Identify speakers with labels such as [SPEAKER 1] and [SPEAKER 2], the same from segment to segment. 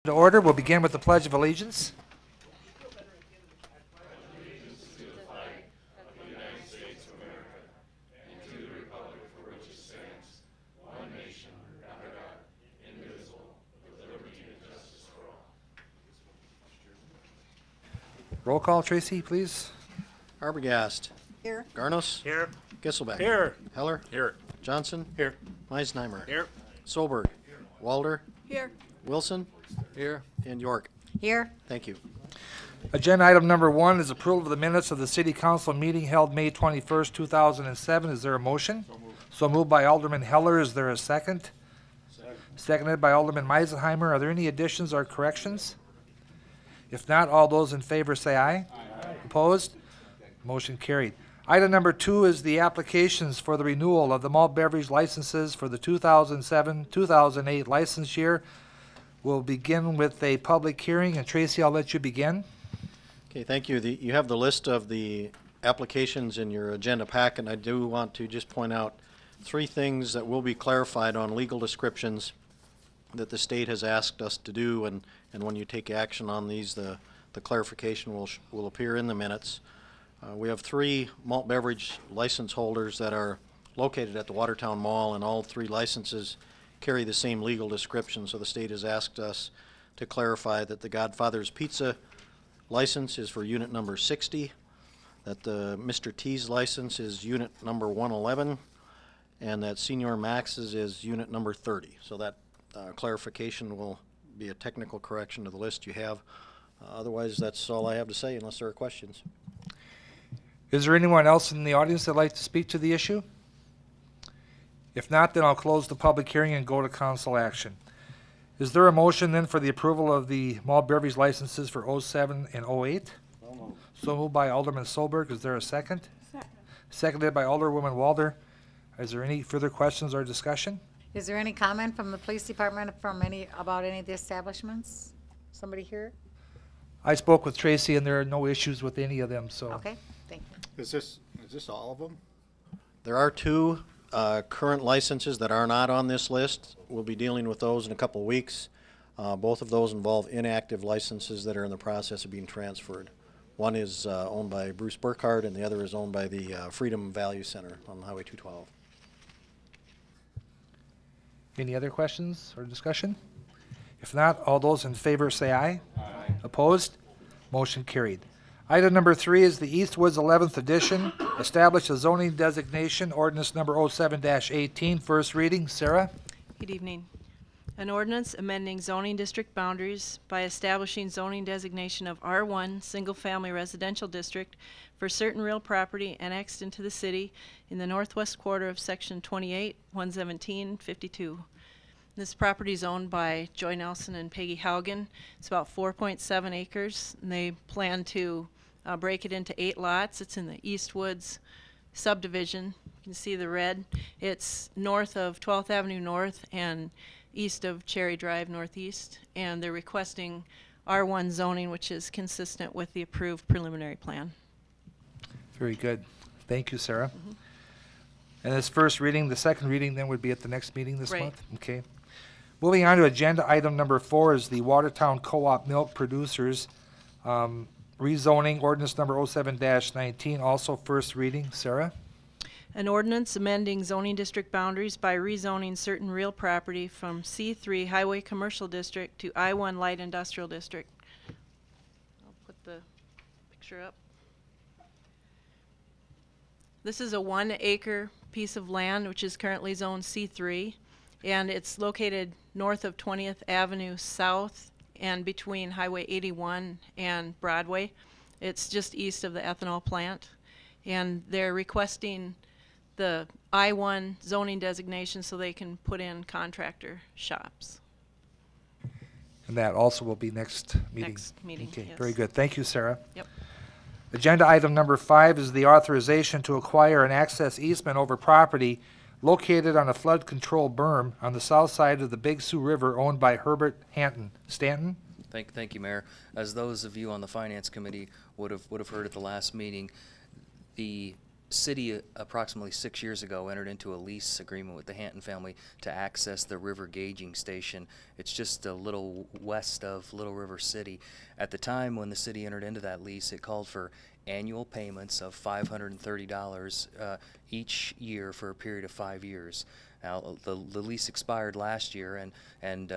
[SPEAKER 1] To order, we'll begin with the Pledge of Allegiance. Roll call, Tracy, please.
[SPEAKER 2] Arbogast.
[SPEAKER 3] Here.
[SPEAKER 2] Garnos.
[SPEAKER 4] Here.
[SPEAKER 2] Gisselbeck.
[SPEAKER 4] Here.
[SPEAKER 2] Heller.
[SPEAKER 4] Here.
[SPEAKER 2] Johnson.
[SPEAKER 4] Here.
[SPEAKER 2] Meisneimer.
[SPEAKER 4] Here.
[SPEAKER 2] Solberg. Walder.
[SPEAKER 3] Here.
[SPEAKER 2] Wilson.
[SPEAKER 4] Here.
[SPEAKER 2] And York.
[SPEAKER 3] Here.
[SPEAKER 2] Thank you.
[SPEAKER 1] Agenda item number 1 is approval of the minutes of the City Council meeting held May 21st, 2007. Is there a motion? So moved by Alderman Heller. Is there a second? Seconded by Alderman Meisenheimer. Are there any additions or corrections? If not, all those in favor say aye. Opposed? Motion carried. Item number 2 is the applications for the renewal of the malt beverage licenses for the 2007-2008 license year. We'll begin with a public hearing, and Tracy, I'll let you begin.
[SPEAKER 2] Okay, thank you. You have the list of the applications in your agenda pack, and I do want to just point out 3 things that will be clarified on legal descriptions that the state has asked us to do, and when you take action on these, the clarification will appear in the minutes. We have 3 malt beverage license holders that are located at the Watertown Mall, and all 3 licenses carry the same legal description, so the state has asked us to clarify that the Godfather's Pizza license is for unit number 60, that the Mr. T's license is unit number 111, and that Senior Max's is unit number 30. So that clarification will be a technical correction to the list you have. Otherwise, that's all I have to say, unless there are questions.
[SPEAKER 1] Is there anyone else in the audience that'd like to speak to the issue? If not, then I'll close the public hearing and go to council action. Is there a motion then for the approval of the malt beverage licenses for 07 and 08? So moved by Alderman Solberg. Is there a second?
[SPEAKER 3] Second.
[SPEAKER 1] Seconded by Alderwoman Walder. Is there any further questions or discussion?
[SPEAKER 3] Is there any comment from the police department about any of the establishments? Somebody here?
[SPEAKER 1] I spoke with Tracy, and there are no issues with any of them, so.
[SPEAKER 3] Okay, thank you.
[SPEAKER 5] Is this all of them?
[SPEAKER 2] There are 2 current licenses that are not on this list. We'll be dealing with those in a couple of weeks. Both of those involve inactive licenses that are in the process of being transferred. One is owned by Bruce Burkhardt, and the other is owned by the Freedom Value Center on Highway 212.
[SPEAKER 1] Any other questions or discussion? If not, all those in favor say aye. Aye. Opposed? Motion carried. Item number 3 is the Eastwoods 11th edition. Establish a zoning designation, ordinance number 07-18, first reading. Sarah?
[SPEAKER 6] Good evening. An ordinance amending zoning district boundaries by establishing zoning designation of R1 single-family residential district for certain real property annexed into the city in the northwest quarter of section 28, 117, 52. This property is owned by Joy Nelson and Peggy Haugen. It's about 4.7 acres, and they plan to break it into 8 lots. It's in the Eastwoods subdivision. You can see the red. It's north of 12th Avenue North and east of Cherry Drive Northeast, and they're requesting R1 zoning, which is consistent with the approved preliminary plan.
[SPEAKER 1] Very good. Thank you, Sarah. And this first reading, the second reading then would be at the next meeting this month? Okay. Moving on to agenda item number 4 is the Watertown Co-op Milk Producers rezoning ordinance number 07-19, also first reading. Sarah?
[SPEAKER 6] An ordinance amending zoning district boundaries by rezoning certain real property from C3 Highway Commercial District to I1 Light Industrial District. I'll put the picture up. This is a 1-acre piece of land which is currently zoned C3, and it's located north of 20th Avenue South and between Highway 81 and Broadway. It's just east of the ethanol plant, and they're requesting the I1 zoning designation so they can put in contractor shops.
[SPEAKER 1] And that also will be next meeting.
[SPEAKER 6] Next meeting,
[SPEAKER 1] Okay,
[SPEAKER 6] yes.
[SPEAKER 1] very good. Thank you, Sarah.
[SPEAKER 6] Yep.
[SPEAKER 1] Agenda item number 5 is the authorization to acquire an access easement over property located on a flood control berm on the south side of the Big Sioux River owned by Herbert Hanton. Stanton?
[SPEAKER 7] Thank you, Mayor. As those of you on the Finance Committee would have heard at the last meeting, the
[SPEAKER 4] city approximately 6 years ago entered into a lease agreement with the Hanton family to access the river gauging station. It's just a little west of Little River City. At the time when the city entered into that lease, it called for annual payments of $530 each year for a period of 5 years. Now, the lease expired last year, and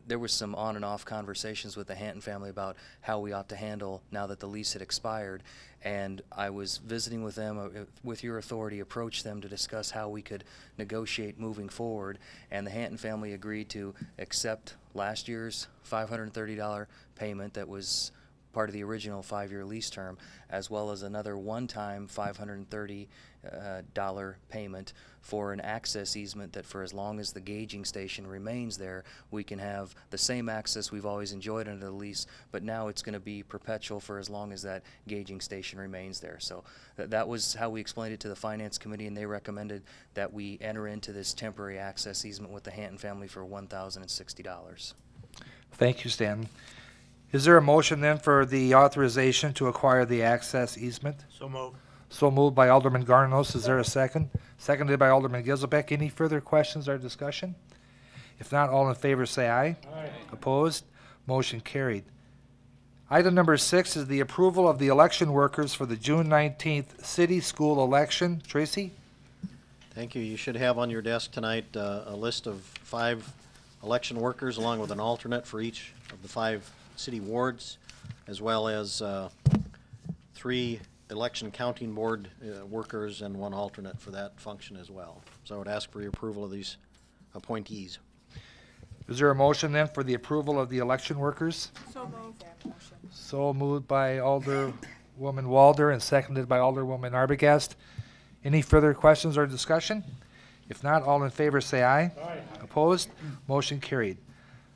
[SPEAKER 4] there was some on and off conversations with the Hanton family about how we ought to handle now that the lease had expired. And I was visiting with them, with your authority, approached them to discuss how we could negotiate moving forward. And the Hanton family agreed to accept last year's $530 payment that was part of the original 5-year lease term, as well as another one-time $530 payment for an access easement that for as long as the gauging station remains there, we can have the same access we've always enjoyed under the lease, but now it's going to be perpetual for as long as that gauging station remains there. So that was how we explained it to the Finance Committee, and they recommended that we enter into this temporary access easement with the Hanton family for $1,060.
[SPEAKER 1] Thank you, Stanton. Is there a motion then for the authorization to acquire the access easement?
[SPEAKER 5] So moved.
[SPEAKER 1] So moved by Alderman Garnos. Is there a second? Seconded by Alderman Gizelbeck. Any further questions or discussion? If not, all in favor say aye. Aye. Opposed? Motion carried. Item number 6 is the approval of the election workers for the June 19th city school election. Tracy?
[SPEAKER 2] Thank you. You should have on your desk tonight a list of 5 election workers along with an alternate for each of the 5 city wards, as well as 3 election counting board workers and 1 alternate for that function as well. So I would ask for your approval of these appointees.
[SPEAKER 1] Is there a motion then for the approval of the election workers?
[SPEAKER 3] So moved.
[SPEAKER 1] So moved by Alderwoman Walder and seconded by Alderwoman Arbogast. Any further questions or discussion? If not, all in favor say aye. Aye. Opposed? Motion carried.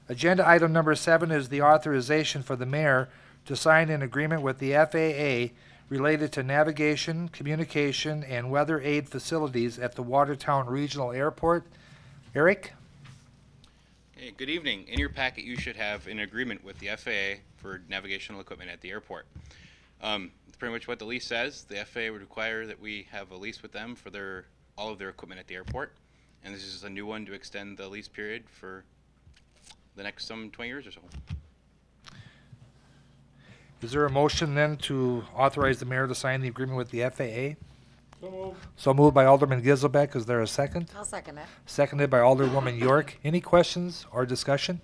[SPEAKER 1] Agenda item number 7 is the authorization for the mayor to sign an agreement with the FAA related to navigation, communication, and weather aid facilities at the Watertown Regional Airport. Eric?
[SPEAKER 7] Hey, good evening. In your packet, you should have an agreement with the FAA for navigational equipment at the airport. It's pretty much what the lease says. The FAA would require that we have a lease with them for all of their equipment at the airport, and this is a new one to extend the lease period for the next 20 years or so.
[SPEAKER 1] Is there a motion then to authorize the mayor to sign the agreement with the FAA?
[SPEAKER 5] So moved.
[SPEAKER 1] So moved by Alderman Gizelbeck. Is there a second?
[SPEAKER 3] I'll second it.
[SPEAKER 1] Seconded by Alderwoman York. Any questions or discussion?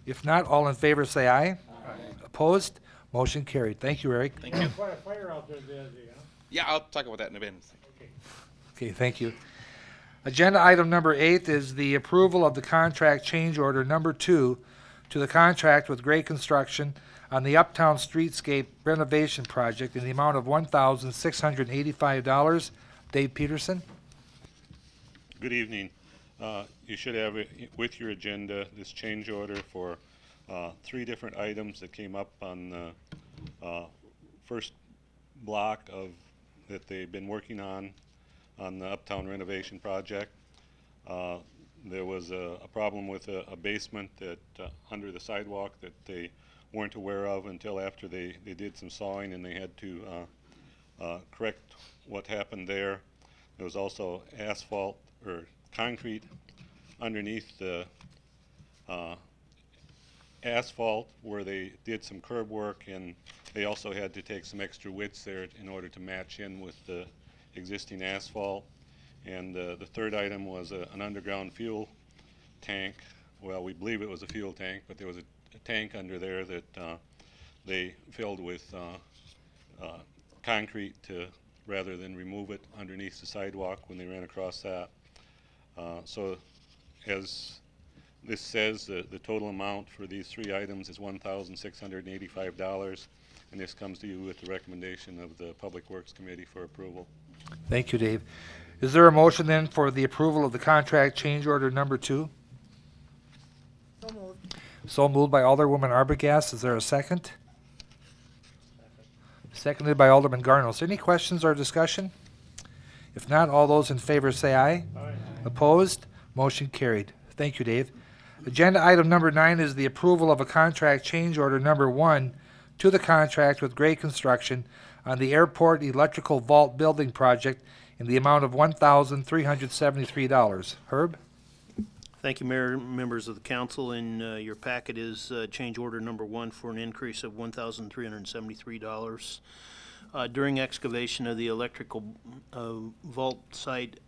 [SPEAKER 1] If not, all in favor say aye. Aye. Opposed? Motion carried. Thank you, Eric.
[SPEAKER 7] Thank you.
[SPEAKER 5] Quite a fire out there today, huh?
[SPEAKER 7] Yeah, I'll talk about that in a bit.
[SPEAKER 1] Okay, thank you. Agenda item number 8 is the approval of the contract change order number 2 to the contract with Gray Construction on the Uptown Streetscape renovation project in the amount of $1,685. Dave Peterson?
[SPEAKER 8] Good evening. You should have with your agenda this change order for 3 different items that came up on the first block that they've been working on the Uptown renovation project. There was a problem with a basement that under the sidewalk that they weren't aware of until after they did some sawing, and they had to correct what happened there. There was also asphalt or concrete underneath the asphalt where they did some curb work, and they also had to take some extra widths there in order to match in with the existing asphalt. And the third item was an underground fuel tank. Well, we believe it was a fuel tank, but there was a tank under there that they filled with concrete rather than remove it underneath the sidewalk when they ran across that. So as this says, the total amount for these 3 items is $1,685, and this comes to you with the recommendation of the Public Works Committee for approval.
[SPEAKER 1] Thank you, Dave. Is there a motion then for the approval of the contract change order number 2?
[SPEAKER 3] So moved.
[SPEAKER 1] So moved by Alderwoman Arbogast. Is there a second? Seconded by Alderman Garnos. Any questions or discussion? If not, all those in favor say aye. Aye. Opposed? Motion carried. Thank you, Dave. Agenda item number 9 is the approval of a contract change order number 1 to the contract with Gray Construction on the airport electrical vault building project in the amount of $1,373. Herb?
[SPEAKER 9] Thank you, Mayor, members of the council. In your packet is change order number 1 for an increase of $1,373. During excavation of the electrical vault site,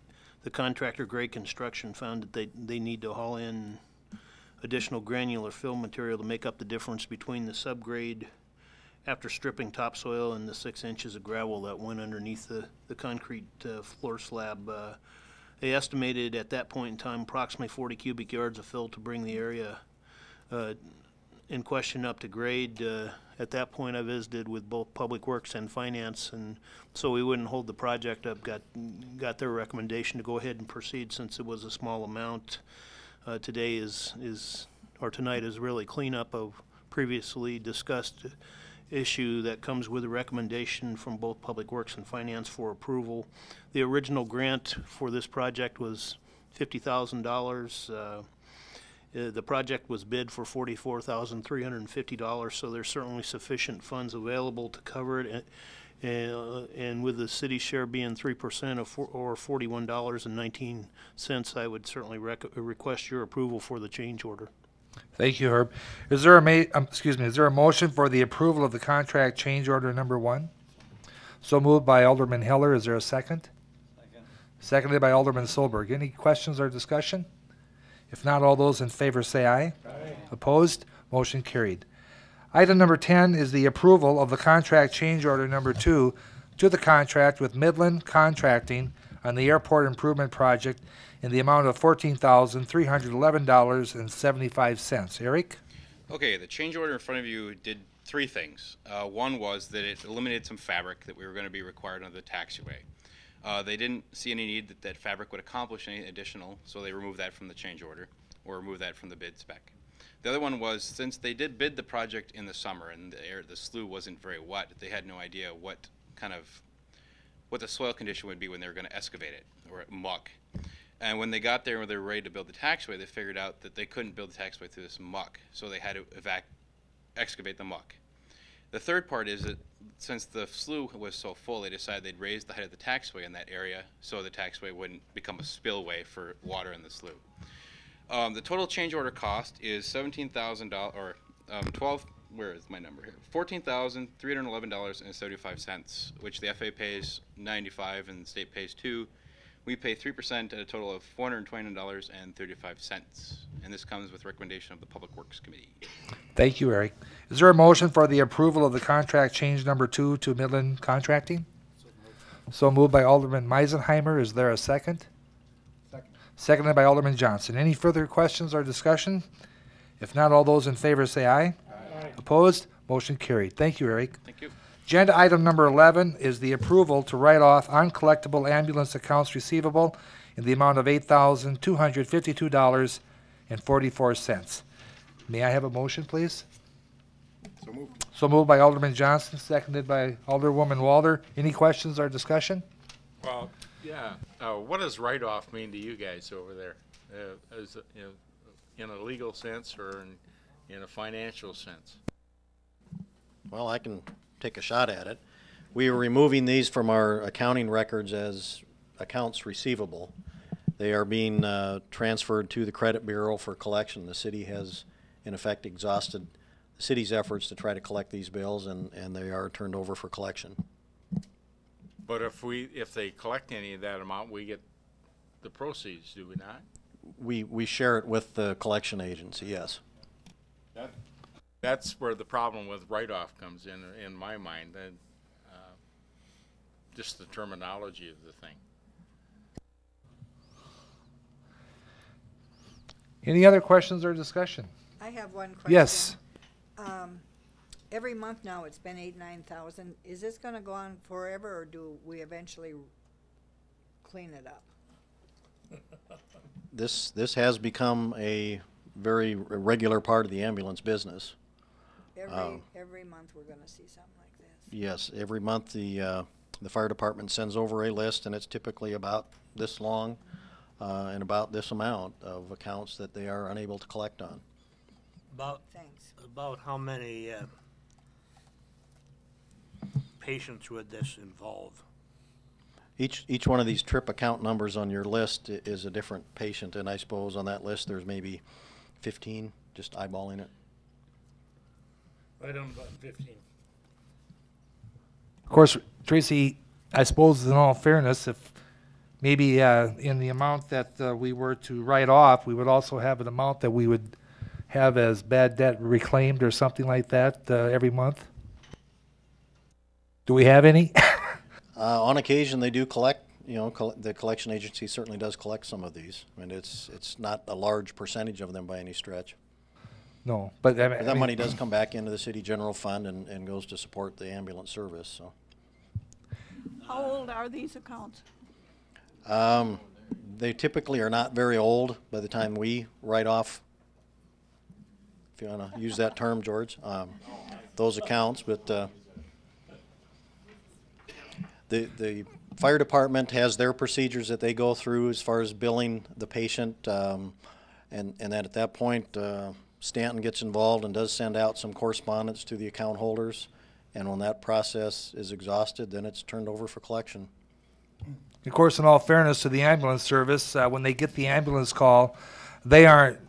[SPEAKER 9] the contractor, Gray Construction, found that they need to haul in additional granular fill material to make up the difference between the subgrade after stripping topsoil and the 6 inches of gravel that went underneath the concrete floor slab. They estimated at that point in time approximately 40 cubic yards of fill to bring the area in question up to grade. At that point, I visited with both Public Works and Finance, and so we wouldn't hold the project up. Got their recommendation to go ahead and proceed since it was a small amount. Tonight is really cleanup of previously discussed issue that comes with a recommendation from both Public Works and Finance for approval. The original grant for this project was $50,000. The project was bid for $44,350, so there's certainly sufficient funds available to cover it. And with the city share being 3% or $41.19, I would certainly request your approval for the change order.
[SPEAKER 1] Thank you, Herb. Is there a motion for the approval of the contract change order number 1? So moved by Alderman Heller. Is there a second? Seconded by Alderman Solberg. Any questions or discussion? If not, all those in favor say aye. Aye. Opposed? Motion carried. Item number 10 is the approval of the contract change order number 2 to the contract with Midland Contracting on the airport improvement project in the amount of $14,311.75. Eric?
[SPEAKER 7] Okay, the change order in front of you did 3 things. One was that it eliminated some fabric that we were going to be required under the taxiway. They didn't see any need that fabric would accomplish any additional, so they removed that from the change order, or removed that from the bid spec. The other one was, since they did bid the project in the summer and the slough wasn't very wet, they had no idea what the soil condition would be when they were going to excavate it, or muck. And when they got there and they were ready to build the taxiway, they figured out that they couldn't build the taxiway through this muck, so they had to excavate the muck. The third part is that since the slough was so full, they decided they'd raise the height of the taxiway in that area so the taxiway wouldn't become a spillway for water in the slough. The total change order cost is $17,000, or where is my number here? $14,311.75, which the FAA pays $95 and the state pays $2. We pay 3% at a total of $429.35, and this comes with recommendation of the Public Works Committee.
[SPEAKER 1] Thank you, Eric. Is there a motion for the approval of the contract change number 2 to Midland Contracting? So moved by Alderman Meisenheimer. Is there a second? Seconded by Alderman Johnson. Any further questions or discussion? If not, all those in favor say aye. Aye. Opposed? Motion carried. Thank you, Eric.
[SPEAKER 7] Thank you.
[SPEAKER 1] Agenda item number 11 is the approval to write off uncollectible ambulance accounts receivable in the amount of $8,252.44. May I have a motion, please?
[SPEAKER 10] So moved.
[SPEAKER 1] So moved by Alderman Johnson, seconded by Alderwoman Walder. Any questions or discussion?
[SPEAKER 10] Well, yeah. What does write-off mean to you guys over there? In a legal sense or in a financial sense?
[SPEAKER 2] Well, I can take a shot at it. We are removing these from our accounting records as accounts receivable. They are being transferred to the credit bureau for collection. The city has, in effect, exhausted the city's efforts to try to collect these bills, and they are turned over for collection.
[SPEAKER 10] But if they collect any of that amount, we get the proceeds, do we not?
[SPEAKER 2] We share it with the collection agency, yes.
[SPEAKER 10] That's where the problem with write-off comes in my mind, and just the terminology of the thing.
[SPEAKER 1] Any other questions or discussion?
[SPEAKER 11] I have one question.
[SPEAKER 1] Yes.
[SPEAKER 11] Every month now it's been $9,000. Is this going to go on forever, or do we eventually clean it up?
[SPEAKER 2] This has become a very regular part of the ambulance business.
[SPEAKER 11] Every month we're going to see something like this.
[SPEAKER 2] Yes, every month the fire department sends over a list, and it's typically about this long and about this amount of accounts that they are unable to collect on.
[SPEAKER 11] Thanks.
[SPEAKER 12] About how many patients would this involve?
[SPEAKER 2] Each one of these trip account numbers on your list is a different patient, and I suppose on that list there's maybe 15, just eyeballing it.
[SPEAKER 5] Right on button 15.
[SPEAKER 1] Of course, Tracy, I suppose in all fairness, if maybe in the amount that we were to write off, we would also have an amount that we would have as bad debt reclaimed or something like that every month. Do we have any?
[SPEAKER 2] On occasion, they do collect. The collection agency certainly does collect some of these. I mean, it's not a large percentage of them by any stretch.
[SPEAKER 1] No, but
[SPEAKER 2] But that money does come back into the city general fund and goes to support the ambulance service. So.
[SPEAKER 13] How old are these accounts?
[SPEAKER 2] They typically are not very old by the time we write off, if you want to use that term, George, those accounts. But the fire department has their procedures that they go through as far as billing the patient, and then at that point, Stanton gets involved and does send out some correspondence to the account holders. And when that process is exhausted, then it's turned over for collection.
[SPEAKER 1] of course, in all fairness to the ambulance service, when they get the ambulance call, they aren't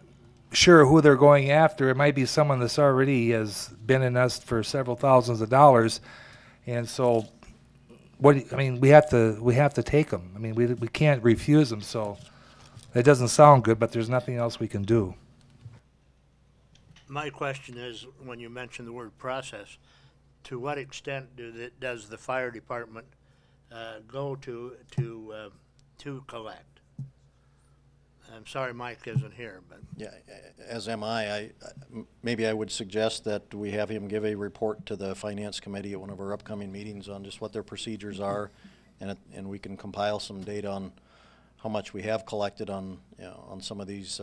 [SPEAKER 1] sure who they're going after. It might be someone that's already has been in us for several thousands of dollars, and so we have to take them. I mean, we can't refuse them. So it doesn't sound good, but there's nothing else we can do.
[SPEAKER 12] My question is, when you mention the word process, to what extent does the fire department go to collect? I'm sorry Mike isn't here, but
[SPEAKER 2] Yeah, as am I. Maybe I would suggest that we have him give a report to the finance committee at one of our upcoming meetings on just what their procedures are, and we can compile some data on how much we have collected on on some of these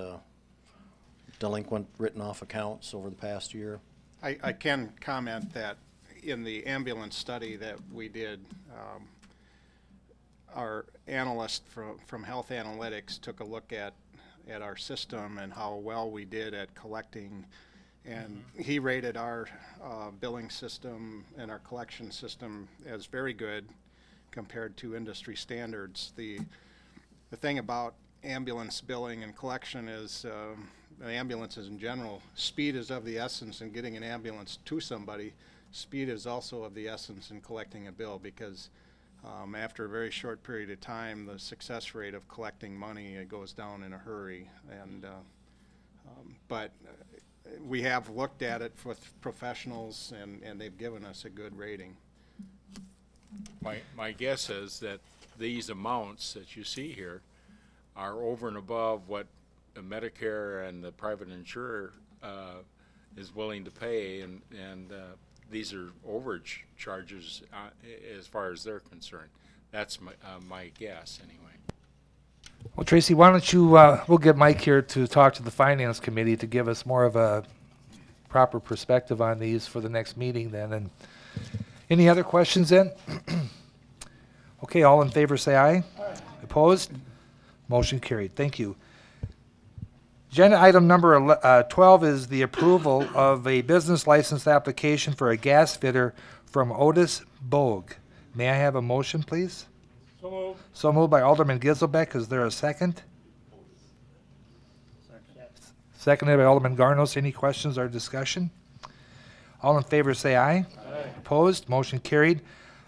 [SPEAKER 2] delinquent written-off accounts over the past year.
[SPEAKER 14] I can comment that in the ambulance study that we did, our analyst from Health Analytics took a look at our system and how well we did at collecting, and he rated our billing system and our collection system as very good compared to industry standards. The thing about ambulance billing and collection is ambulances in general, speed is of the essence in getting an ambulance to somebody. Speed is also of the essence in collecting a bill, because after a very short period of time, the success rate of collecting money goes down in a hurry. And but we have looked at it with professionals, and they've given us a good rating.
[SPEAKER 10] My guess is that these amounts that you see here are over and above what Medicare and the private insurer is willing to pay, and these are overage charges as far as they're concerned. That's my guess, anyway.
[SPEAKER 1] Well, Tracy, why don't you, we'll get Mike here to talk to the Finance Committee to give us more of a proper perspective on these for the next meeting then. And any other questions then? Okay, all in favor say aye. Aye. Opposed? Motion carried. Thank you. Agenda item number 12 is the approval of a business license application for a gas fitter from Otis Bogue. May I have a motion, please?
[SPEAKER 5] So moved.
[SPEAKER 1] So moved by Alderman Giselbeck. Is there a second? Seconded by Alderman Garnos. Any questions or discussion? All in favor say aye. Aye. Opposed? Motion carried.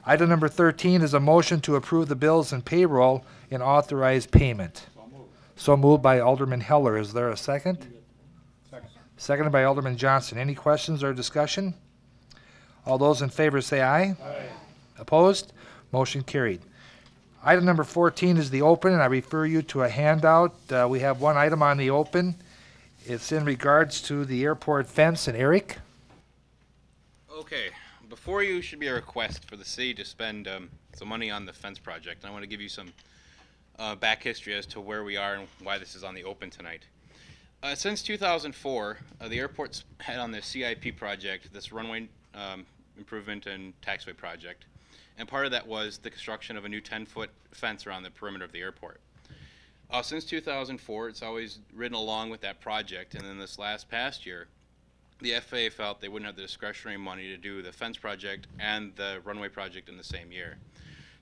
[SPEAKER 1] Item number 13 is a motion to approve the bills and payroll and authorize payment. So moved by Alderman Heller. Is there a second? Second. Seconded by Alderman Johnson. Any questions or discussion? All those in favor say aye. Aye. Opposed? Motion carried. Item number 14 is the open, and I refer you to a handout. We have one item on the open. It's in regards to the airport fence. And Eric?
[SPEAKER 7] Okay, before you should be a request for the city to spend some money on the fence project. And I want to give you some back history as to where we are and why this is on the open tonight. Since 2004, the airport's had on the CIP project, this runway improvement and taxiway project. And part of that was the construction of a new 10-foot fence around the perimeter of the airport. Since 2004, it's always ridden along with that project, and then this past year, the FAA felt they wouldn't have the discretionary money to do the fence project and the runway project in the same year.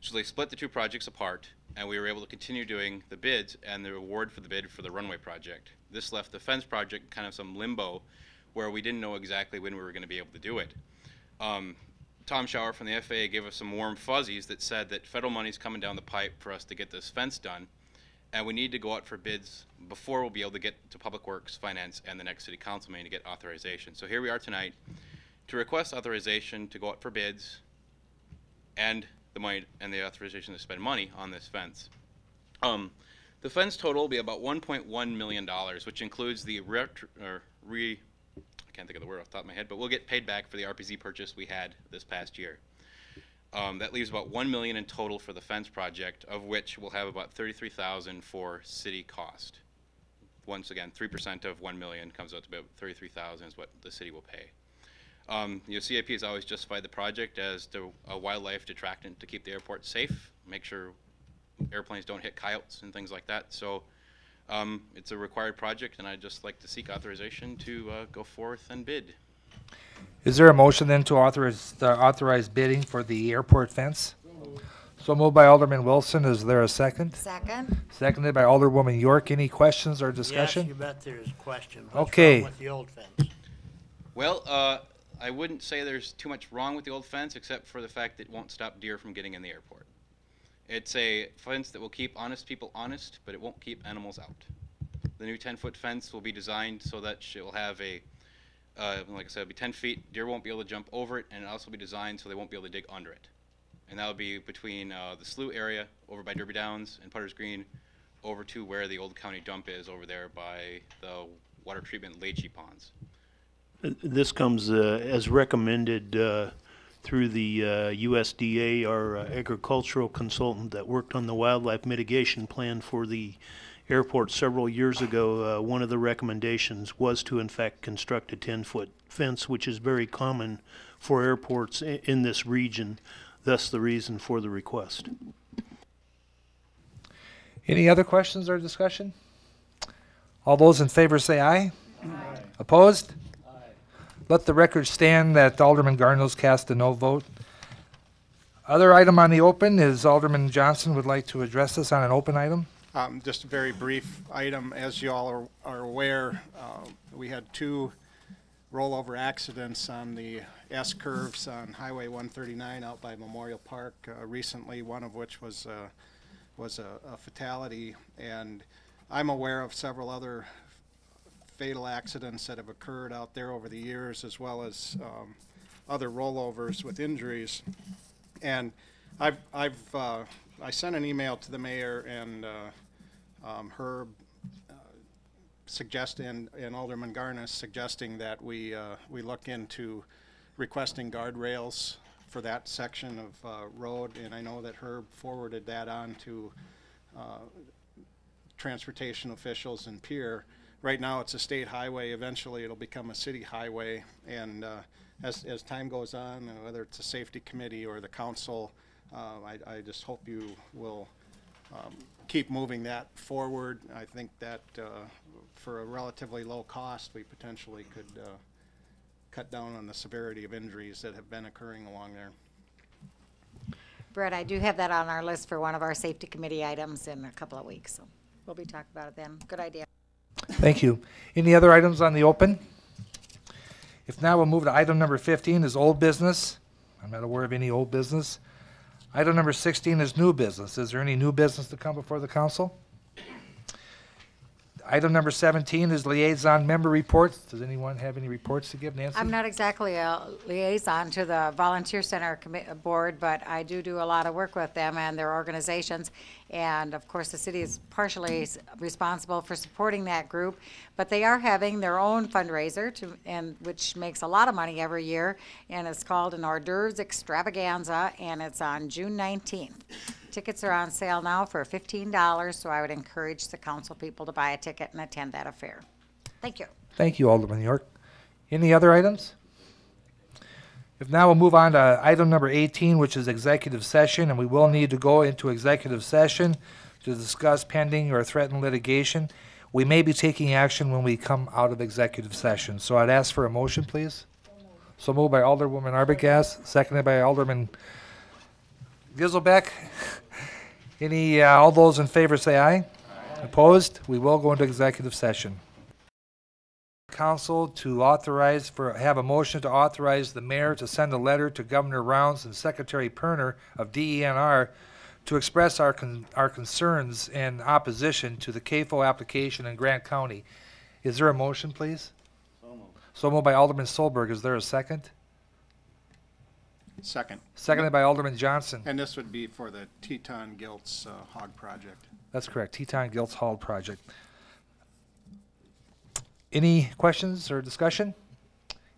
[SPEAKER 7] So they split the two projects apart, and we were able to continue doing the bids and the award for the bid for the runway project. This left the fence project kind of some limbo where we didn't know exactly when we were going to be able to do it. Tom Schauer from the FAA gave us some warm fuzzies that said that federal money's coming down the pipe for us to get this fence done, and we need to go out for bids before we'll be able to get to Public Works, Finance, and the next City Council meeting to get authorization. So here we are tonight to request authorization to go out for bids and the money and the authorization to spend money on this fence. The fence total will be about $1.1 million, which includes the I can't think of the word off the top of my head, but we'll get paid back for the RPZ purchase we had this past year. That leaves about $1 million in total for the fence project, of which we'll have about $33,000 for city cost. Once again, 3% of $1 million comes out to about $33,000 is what the city will pay. CIP has always justified the project as a wildlife detractant to keep the airport safe, make sure airplanes don't hit coyotes and things like that. So it's a required project, and I'd just like to seek authorization to go forth and bid.
[SPEAKER 1] Is there a motion then to authorize bidding for the airport fence? So moved by Alderman Wilson. Is there a second?
[SPEAKER 3] Second.
[SPEAKER 1] Seconded by Alderwoman York. Any questions or discussion?
[SPEAKER 12] Yes, you bet there's a question. What's
[SPEAKER 1] Okay.
[SPEAKER 12] wrong with the old fence?
[SPEAKER 7] Well, I wouldn't say there's too much wrong with the old fence, except for the fact that it won't stop deer from getting in the airport. It's a fence that will keep honest people honest, but it won't keep animals out. The new 10-foot fence will be designed so that it will have a, like I said, it'll be 10 feet. Deer won't be able to jump over it, and it'll also be designed so they won't be able to dig under it. And that will be between the slough area over by Derby Downs and Putter's Green over to where the old county dump is over there by the water treatment Leachy ponds.
[SPEAKER 9] This comes as recommended through the USDA, our agricultural consultant that worked on the wildlife mitigation plan for the airport several years ago. One of the recommendations was to in fact construct a 10-foot fence, which is very common for airports in this region, thus the reason for the request.
[SPEAKER 1] Any other questions or discussion? All those in favor say aye. Aye. Opposed? Aye. Let the record stand that Alderman Garnos cast a no vote. Other item on the open is Alderman Johnson would like to address us on an open item.
[SPEAKER 14] Just a very brief item. As you all are aware, we had two rollover accidents on the S-curves on Highway 139 out by Memorial Park recently, one of which was a fatality, and I'm aware of several other fatal accidents that have occurred out there over the years, as well as other rollovers with injuries. And I sent an email to the mayor and Herb suggesting, and Alderman Garnis suggesting that we look into requesting guardrails for that section of road, and I know that Herb forwarded that on to transportation officials and Pier. Right now it's a state highway. Eventually it'll become a city highway, and as time goes on, whether it's a safety committee or the council, I just hope you will keep moving that forward. I think that for a relatively low cost, we potentially could cut down on the severity of injuries that have been occurring along there.
[SPEAKER 3] Brett, I do have that on our list for one of our safety committee items in a couple of weeks, so we'll be talking about it then. Good idea.
[SPEAKER 1] Thank you. Any other items on the open? If not, we'll move to item number 15 is old business. I'm not aware of any old business. Item number 16 is new business. Is there any new business to come before the council? Item number 17 is liaison member reports. Does anyone have any reports to give, Nancy?
[SPEAKER 3] I'm not exactly a liaison to the Volunteer Center board, but I do a lot of work with them and their organizations. And of course, the city is partially responsible for supporting that group, but they are having their own fundraiser, which makes a lot of money every year, and it's called an hors d'oeuvres extravaganza, and it's on June 19th. Tickets are on sale now for $15, so I would encourage the council people to buy a ticket and attend that affair. Thank you.
[SPEAKER 1] Thank you, Alderman York. Any other items? If not, we'll move on to item number 18, which is executive session, and we will need to go into executive session to discuss pending or threatened litigation. We may be taking action when we come out of executive session. So I'd ask for a motion, please. So moved by Alderwoman Arbogast, seconded by Alderman Giselbeck. All those in favor say aye. Opposed? We will go into executive session. Council to have a motion to authorize the mayor to send a letter to Governor Rounds and Secretary Perner of DENR to express our concerns and opposition to the CAFO application in Grant County. Is there a motion, please? So moved by Alderman Solberg. Is there a second?
[SPEAKER 14] Second.
[SPEAKER 1] Seconded by Alderman Johnson.
[SPEAKER 14] And this would be for the Teton Giltz hog project.
[SPEAKER 1] That's correct. Teton Giltz Hall project. Any questions or discussion?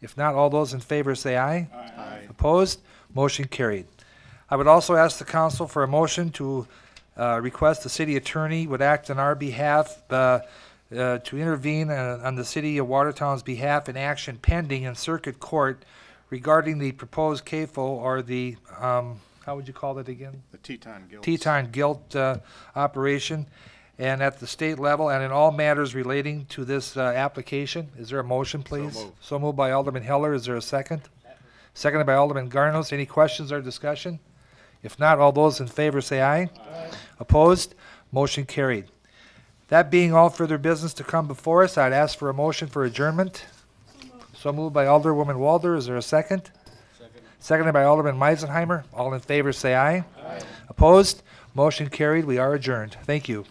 [SPEAKER 1] If not, all those in favor say aye.
[SPEAKER 14] Aye.
[SPEAKER 1] Opposed? Motion carried. I would also ask the council for a motion to request the city attorney would act on our behalf to intervene on the city of Watertown's behalf in action pending in circuit court regarding the proposed CAFO or the, how would you call it again?
[SPEAKER 14] The Teton Giltz.
[SPEAKER 1] Teton Giltz operation, and at the state level and in all matters relating to this application. Is there a motion, please?
[SPEAKER 10] So moved.
[SPEAKER 1] So moved by Alderman Heller. Is there a second? Seconded by Alderman Garnos. Any questions or discussion? If not, all those in favor say aye. Aye. Opposed? Motion carried. That being all further business to come before us, I'd ask for a motion for adjournment. So moved by Alderwoman Walder. Is there a second? Second. Seconded by Alderman Meisenheimer. All in favor say aye. Aye. Opposed? Motion carried. We are adjourned. Thank you.